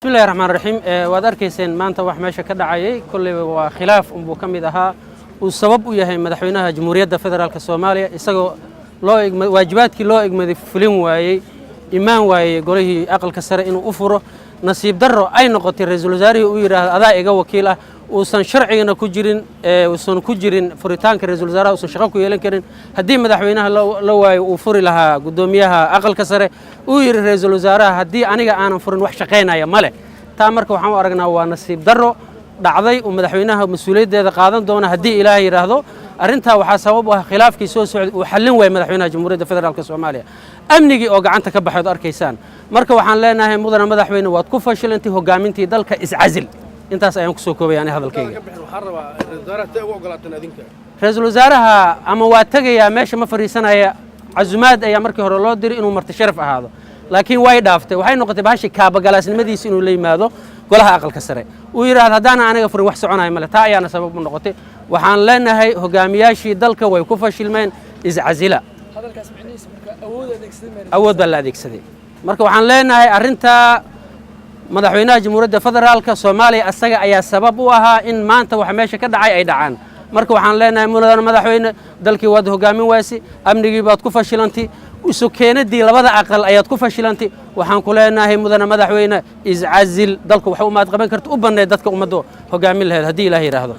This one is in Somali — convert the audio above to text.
بسم الله الرحمن الرحيم وادركيسين maanta wax meesha ka dhacay kulli waa khilaaf uu kamid ahaa uu sabab u yahay madaxweynaha Jamhuuriyadda Federaalka Soomaaliya isagoo waajibaadkii loo igmaday fulin waayay imaan waayay golihii aqalka sare inuu u furo nasiib darro ay noqotay ra'iisul wasaarihi uu yiraahdo adaa iga wakiil ah uusan sharciga ku jirin furitaanka ra'iisul wasaaraha uusan shaqo ku yeelan karin hadii madaxweynaha la waayo uu furi lahaa gudoomiyaha aqalka sare uu yiri ra'iisul wasaaraha hadii aniga aanan furin wax shaqeynaya male taa marka waxaan u aragnaa waa nasiib darro dhacday oo madaxweynaha mas'uuliyaddeeda qaadan doona hadii Ilaahay yiraahdo arinta waxa sabab u ah khilaafkii soo socday uu xallin way madaxweynaha Jamhuuriyadda Federaalka Soomaaliya amnigii oo gacanta ka baxay arkaysaan marka waxaan leenahay mudana madaxweyne waad ku fashilantay hogaamintii dalka iscazil intaas ayaan ku soo koobayaan hadalkayga ra'iisul wasaaraha ama waa tagaya meesha ma fariisanaya azumaad ayaa markii hore loo diray inuu marti sharaf ahaado laakiin way dhaaftay waxay noqotay baashi kaaba galaasnimadiisa inuu la yimaado golaha aqalka sare uu yiraahdo hadaan aniga furin wax soconay male taa ayaana sabab u noqotay waxaan leenahay hogaamiyaashii dalka way ku fashilmeen iscazila hadalkaas macnihiisu marka awood baa la adeegsaday marka waxaan leenahay arinta madaxweynaha Jamhuuriyadda Federaalka Soomaaliya asaga ayaa sabab u ahaa in maanta wax meesha ka dhacay ay dhacaan marka waxaan leenahay mudana madaxweyne dalkii waad hogaamin waasi amnigii baad ku fashilantay isu keenadii labada aqal ayaad ku fashilantay waxaan ku leenahay mudana madaxweyne iscazil dalku waxa uu maad qaban karto u baneed dadka ummadda hogaamin lahayd hadii Ilaahay yiraahdo